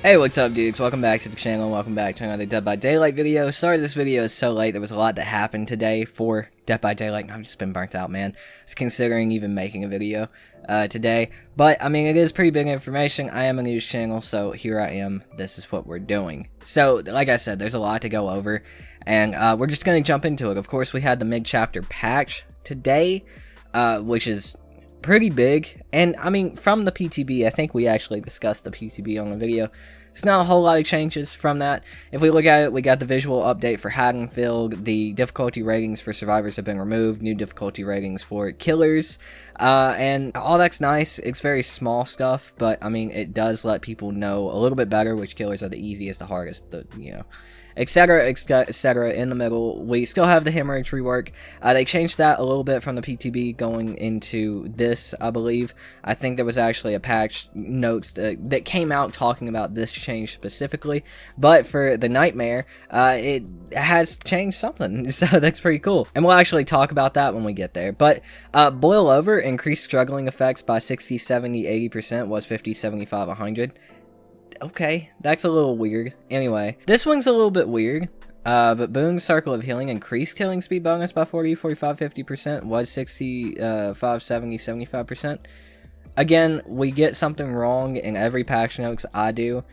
Hey, what's up, dudes? Welcome back to the channel, and welcome back to another Dead by Daylight video. Sorry this video is so late. There was a lot that happened today for Dead by Daylight, and I've just been burnt out, man. I was considering even making a video today, but I mean, it is pretty big information. I am a news channel, so here I am. This is what we're doing. So, like I said, there's a lot to go over, and we're just going to jump into it. Of course, we had the mid-chapter patch today, which is pretty big, and I mean, from the PTB, I think we actually discussed the PTB on the video. It's not a whole lot of changes from that. If we look at it, we got the visual update for Haddonfield, the difficulty ratings for survivors have been removed, new difficulty ratings for killers, and all that's nice. It's very small stuff, but I mean, it does let people know a little bit better which killers are the easiest, the hardest, etc, etc. In the middle, we still have the hemorrhage rework. They changed that a little bit from the PTB going into this, I believe. I think there was actually a patch notes that came out talking about this change specifically, but for the nightmare, it has changed something, so that's pretty cool. And we'll actually talk about that when we get there. But boil over, increased struggling effects by 60, 70, 80%, was 50, 75, 100. Okay, that's a little weird. Anyway, this one's a little bit weird. But Boon's Circle of Healing increased healing speed bonus by 40, 45, 50%, was 65, 70, 75%. Again, we get something wrong in every patch notes I do,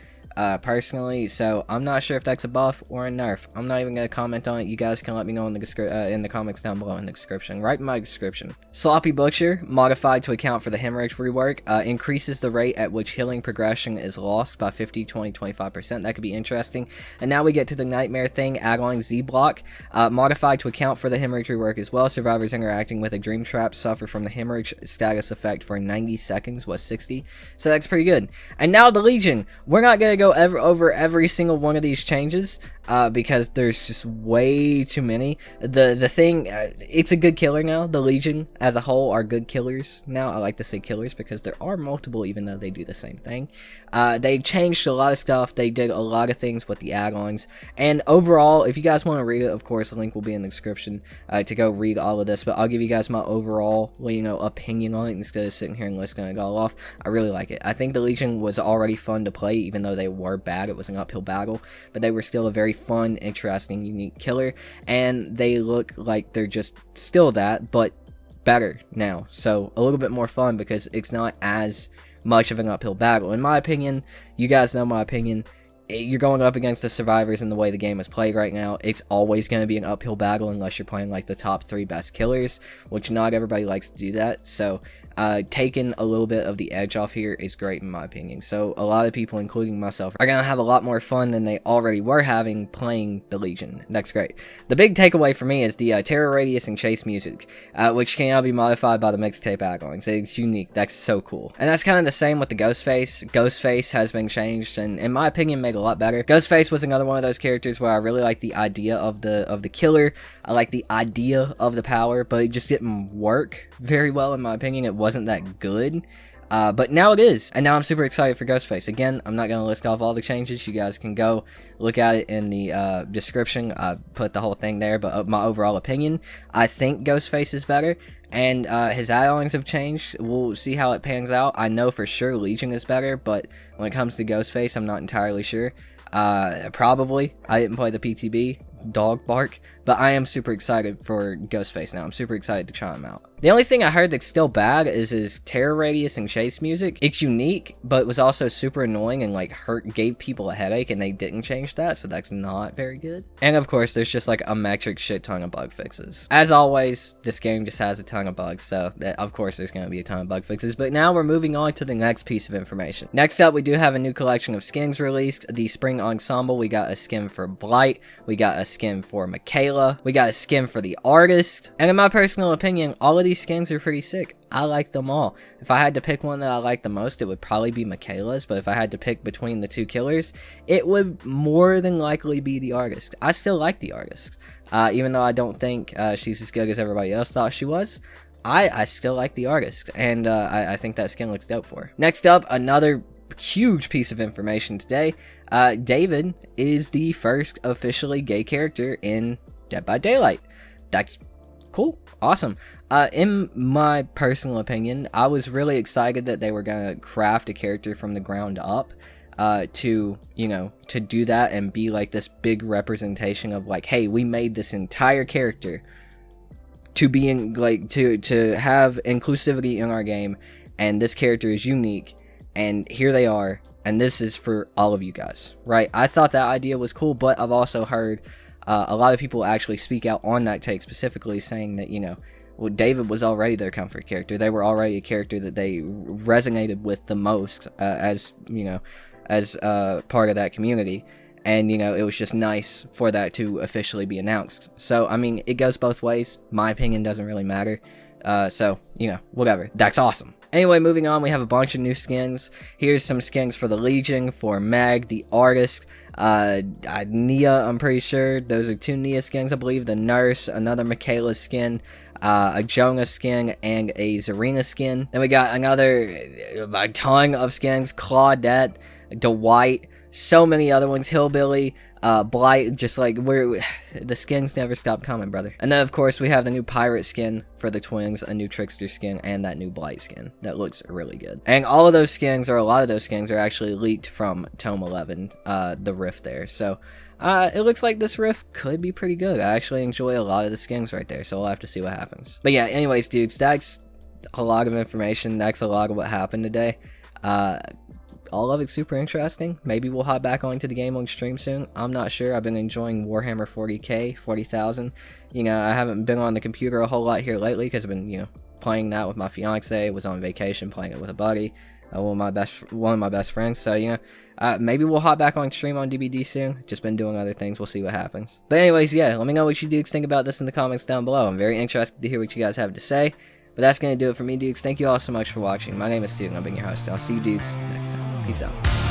personally, so I'm not sure if that's a buff or a nerf. I'm not even going to comment on it. You guys can let me know in the comments down below in the description. Right in my description. Sloppy Butcher, modified to account for the hemorrhage rework, increases the rate at which healing progression is lost by 50, 20, 25%. That could be interesting. And now we get to the nightmare thing, add-on Z-Block, modified to account for the hemorrhage rework as well. Survivors interacting with a dream trap suffer from the hemorrhage status effect for 90 seconds, was 60. So that's pretty good. And now the Legion. We're not going to go over every single one of these changes because there's just way too many. The thing, it's a good killer now. The Legion as a whole are good killers now. I like to say killers because there are multiple, even though they do the same thing. They changed a lot of stuff. They did a lot of things with the add-ons, and overall, if you guys want to read it, of course the link will be in the description to go read all of this, but I'll give you guys my overall opinion on it instead of sitting here and listing it all off. I really like it. I think the Legion was already fun to play, even though they were bad. It was an uphill battle, but they were still a very fun, interesting, unique killer, and they look like they're just still that, but better now. So a little bit more fun because it's not as much of an uphill battle. In my opinion, you guys know my opinion, you're going up against the survivors, and the way the game is played right now, it's always going to be an uphill battle unless you're playing like the top 3 best killers, which not everybody likes to do that. So taking a little bit of the edge off here is great in my opinion. So a lot of people, including myself, are going to have a lot more fun than they already were having playing the Legion. That's great. The big takeaway for me is the terror radius and chase music, which can now be modified by the mixtape add-ons. It's unique. That's so cool. And that's kind of the same with the Ghostface. Ghostface has been changed, and in my opinion made a lot better. Ghostface was another one of those characters where I really like the idea of the killer. I like the idea of the power, but it just didn't work very well in my opinion. It wasn't that good, but now it is, and now I'm super excited for Ghostface. Again, I'm not going to list off all the changes. You guys can go look at it in the description. I put the whole thing there, but my overall opinion, I think Ghostface is better, and his add-ons have changed. We'll see how it pans out. I know for sure Legion is better, but when it comes to Ghostface, I'm not entirely sure. Probably. I didn't play the PTB, dog bark, but I am super excited for Ghostface now. I'm super excited to try him out. The only thing I heard that's still bad is his terror radius and chase music. It's unique, but it was also super annoying and gave people a headache, and they didn't change that, so that's not very good. And of course, there's just a metric shit ton of bug fixes. As always, this game just has a ton of bugs, so of course there's going to be a ton of bug fixes, but now we're moving on to the next piece of information. Next up, we do have a new collection of skins released. The Spring Ensemble, we got a skin for Blight, we got a skin for Michaela, we got a skin for the Artist, and in my personal opinion, all of these skins are pretty sick. I like them all. If I had to pick one that I like the most, it would probably be Michaela's, but if I had to pick between the two killers, it would more than likely be the Artist. I still like the Artist, even though I don't think she's as good as everybody else thought she was. I still like the Artist, and I think that skin looks dope for her. Next up, another huge piece of information today. David is the first officially gay character in Dead by Daylight. That's cool. Awesome. In my personal opinion, I was really excited that they were going to craft a character from the ground up. to, you know, to do that and be like this big representation of like, hey, we made this entire character to be in, like, to have inclusivity in our game, and this character is unique, and here they are, and this is for all of you guys, right? I thought that idea was cool, but I've also heard a lot of people actually speak out on that take, specifically saying that, you know, well, David was already their comfort character. They were already a character that they resonated with the most, as, you know, as part of that community. And, you know, it was just nice for that to officially be announced. So, I mean, it goes both ways. My opinion doesn't really matter. So, you know, whatever. That's awesome. Anyway, moving on, we have a bunch of new skins. Here's some skins for the Legion, for Meg, the Artist, Nia, I'm pretty sure. Those are 2 Nia skins, I believe. The Nurse, another Michaela skin, a Jonah skin, and a Zarina skin. Then we got a ton of skins. Claudette, Dwight, so many other ones. Hillbilly, Blight, just like, the skins never stop coming, brother. And then, of course, we have the new Pirate skin for the twins, a new Trickster skin, and that new Blight skin. That looks really good. And all of those skins, or a lot of those skins, are actually leaked from Tome 11, the rift there. So, it looks like this rift could be pretty good. I actually enjoy a lot of the skins right there, so we'll have to see what happens. But yeah, anyways, dudes, that's a lot of information. That's a lot of what happened today. All of it's super interesting. Maybe we'll hop back onto the game on stream soon. I'm not sure. I've been enjoying Warhammer 40k, 40,000. You know, I haven't been on the computer a whole lot here lately because I've been, you know, playing that with my fiance. Was on vacation playing it with a buddy, one of my best friends. So, you know, maybe we'll hop back on stream on DBD soon. Just been doing other things. We'll see what happens. But anyways, yeah, let me know what you dudes think about this in the comments down below. I'm very interested to hear what you guys have to say. But that's going to do it for me, dudes. Thank you all so much for watching. My name is Tooten. I've been your host. I'll see you dudes next time. Peace out.